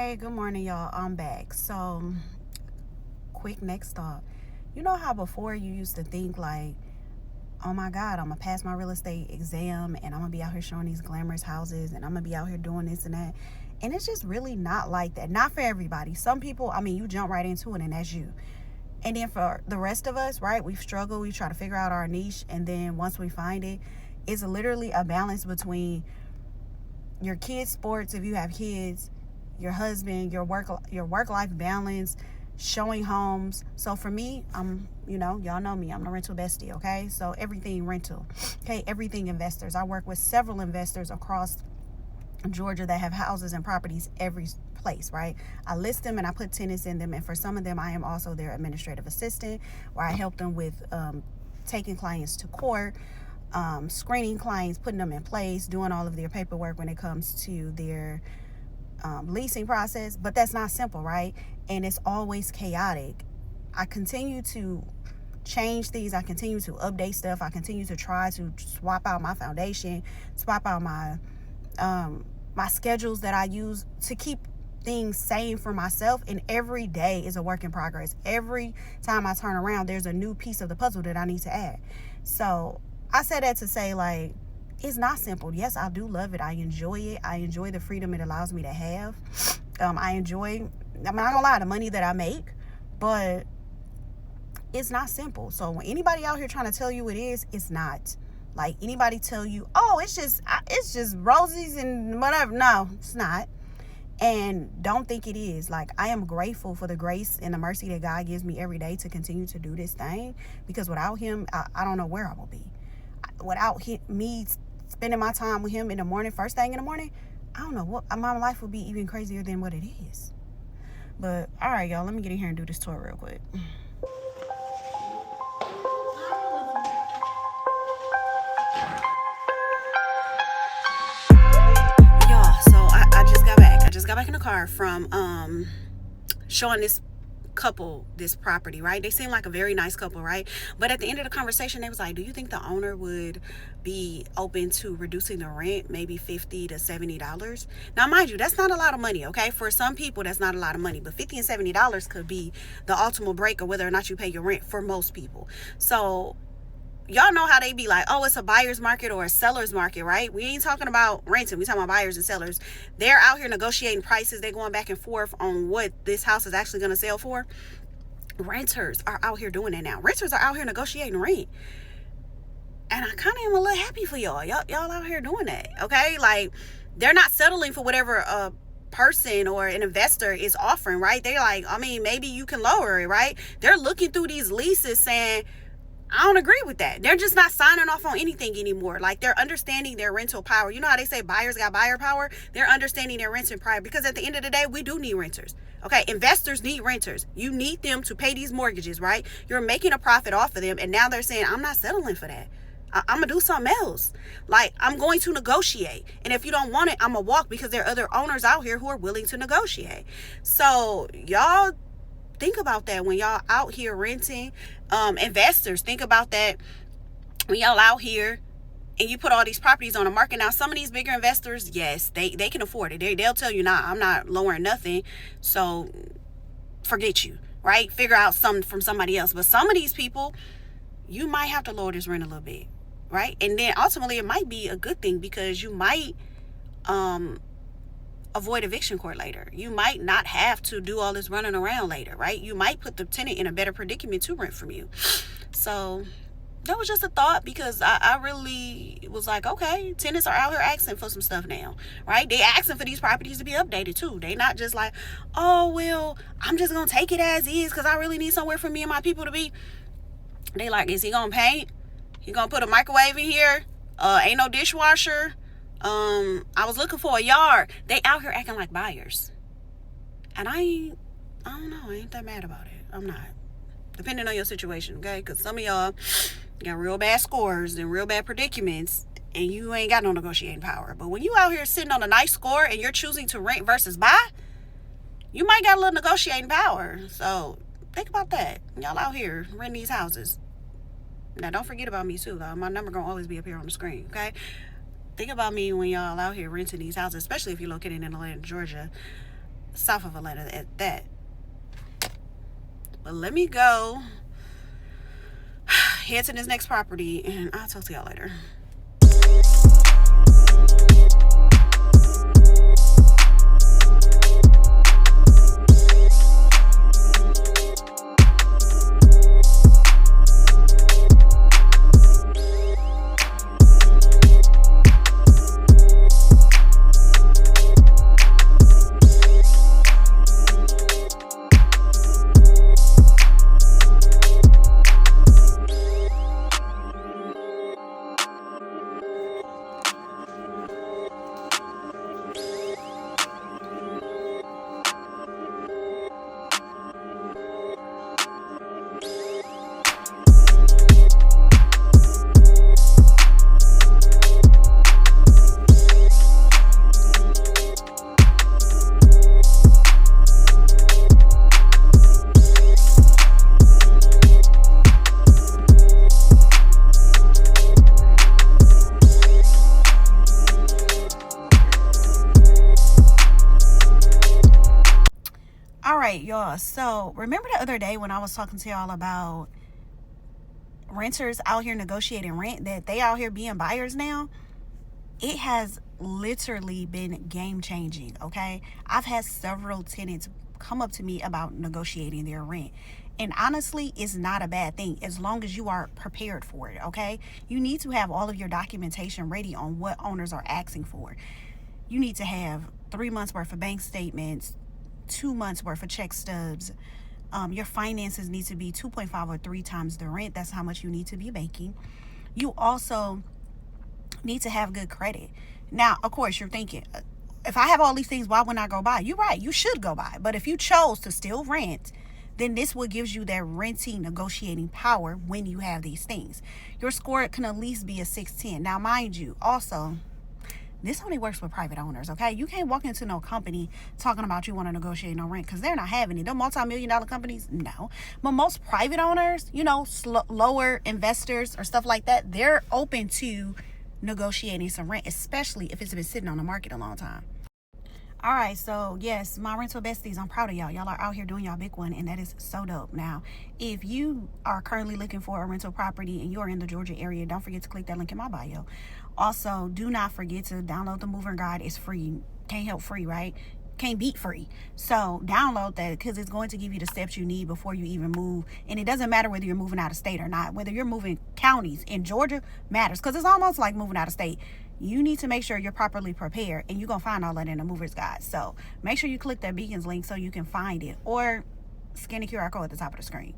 Hey, good morning, y'all. I'm back. So, quick next thought. You know how before you used to think like, oh my God, I'm gonna pass my real estate exam and I'm gonna be out here showing these glamorous houses and I'm gonna be out here doing this and that. And it's just really not like that. Not for everybody. Some people, you jump right into it and that's you. And then for the rest of us, right, we've struggled, we try to figure out our niche, and then once we find it, it's literally a balance between your kids' sports, if you have kids, your husband, your work life balance, showing homes. So for me, y'all know me, I'm the rental bestie, okay? So everything rental, okay? Everything investors. I work with several investors across Georgia that have houses and properties every place, right? I list them and I put tenants in them, and for some of them I am also their administrative assistant, where I help them with taking clients to court, screening clients, putting them in place, doing all of their paperwork when it comes to their leasing process. But that's not simple, right? And it's always chaotic. I continue to change things. I continue to update stuff. I continue to try to swap out my foundation, swap out my my schedules that I use to keep things sane for myself. And every day is a work in progress. Every time I turn around, there's a new piece of the puzzle that I need to add. So I say that to say, like, it's not simple. Yes, I do love it. I enjoy it. I enjoy the freedom it allows me to have. I enjoy, I'm not gonna lie, the money that I make, but it's not simple. So when anybody out here trying to tell you it is, it's not. Like, anybody tell you, oh, it's just roses and whatever. No, it's not. And don't think it is. Like, I am grateful for the grace and the mercy that God gives me every day to continue to do this thing, because without him, I don't know where I will be. Without me spending my time with him in the morning, first thing in the morning, I don't know what, my life would be even crazier than what it is. But all right, y'all, let me get in here and do this tour real quick. Y'all, so I just got back. I just got back in the car from showing this couple this property, right? They seem like a very nice couple, right? But at the end of the conversation, they was like, do you think the owner would be open to reducing the rent maybe $50 to $70? Now, mind you, that's not a lot of money, okay? For some people, that's not a lot of money, but $50 and $70 could be the ultimate break of whether or not you pay your rent for most people. So y'all know how they be like, oh, it's a buyer's market or a seller's market, right? We ain't talking about renting. We talking about buyers and sellers. They're out here negotiating prices. They're going back and forth on what this house is actually going to sell for. Renters are out here doing that now. Renters are out here negotiating rent. And I kind of am a little happy for y'all. Y'all out here doing that, okay? Like, they're not settling for whatever a person or an investor is offering, right? They're like, maybe you can lower it, right? They're looking through these leases saying, I don't agree with that. They're just not signing off on anything anymore. Like, they're understanding their rental power. You know how they say buyers got buyer power? They're understanding their renting power, because at the end of the day, we do need renters. Okay, investors need renters. You need them to pay these mortgages, right? You're making a profit off of them, and now they're saying, I'm not settling for that. I'm going to do something else. Like, I'm going to negotiate. And if you don't want it, I'm going to walk, because there are other owners out here who are willing to negotiate. So y'all think about that when y'all out here renting. Investors, think about that when y'all out here and you put all these properties on the market. Now, some of these bigger investors, yes, they can afford it. They'll tell you, nah, I'm not lowering nothing, so forget you, right? Figure out something from somebody else. But some of these people, you might have to lower this rent a little bit, right? And then ultimately it might be a good thing, because you might avoid eviction court later. You might not have to do all this running around later, right? You might put the tenant in a better predicament to rent from you. So that was just a thought, because I really was like, okay, tenants are out here asking for some stuff now, right? They asking for these properties to be updated too. They not just like, oh, well, I'm just going to take it as is because I really need somewhere for me and my people to be. They like, is he going to paint? He going to put a microwave in here? Ain't no dishwasher. I was looking for a yard. They out here acting like buyers. And I don't know. I ain't that mad about it. I'm not. Depending on your situation, okay? Because some of y'all got real bad scores and real bad predicaments, and you ain't got no negotiating power. But when you out here sitting on a nice score and you're choosing to rent versus buy, you might got a little negotiating power. So think about that. Y'all out here renting these houses. Now, don't forget about me too, though. My number gonna always be up here on the screen, okay? Think about me when y'all out here renting these houses, especially if you're located in Atlanta, Georgia. south of Atlanta at that. But let me go head to this next property, and I'll talk to y'all later. Y'all, so remember the other day when I was talking to y'all about renters out here negotiating rent, that they out here being buyers now? It has literally been game changing. Okay, I've had several tenants come up to me about negotiating their rent, and honestly, it's not a bad thing as long as you are prepared for it. Okay, you need to have all of your documentation ready on what owners are asking for. You need to have 3 months worth of bank statements, 2 months worth of check stubs. Your finances need to be 2.5 or 3 times the rent. That's how much you need to be making. You also need to have good credit. Now, of course, you're thinking, if I have all these things, why wouldn't I go buy? You're right, you should go buy. But if you chose to still rent, then this what gives you that renting negotiating power when you have these things. Your score can at least be a 610. Now, mind you, also, this only works with private owners, okay? You can't walk into no company talking about you want to negotiate no rent, because they're not having it. They're multi-million-dollar companies, no. But most private owners, lower investors or stuff like that, they're open to negotiating some rent, especially if it's been sitting on the market a long time. All right, so yes, my rental besties, I'm proud of y'all. Y'all are out here doing y'all big one, and that is so dope. Now, if you are currently looking for a rental property and you're in the Georgia area, don't forget to click that link in my bio. Also, do not forget to download the Mover Guide. It's free. Can't help free, right? Can't beat free. So download that, because it's going to give you the steps you need before you even move. And it doesn't matter whether you're moving out of state or not. Whether you're moving counties in Georgia matters, because it's almost like moving out of state. You need to make sure you're properly prepared, and you're going to find all that in the Mover's Guide. So make sure you click that Beacons link so you can find it, or scan the QR code at the top of the screen.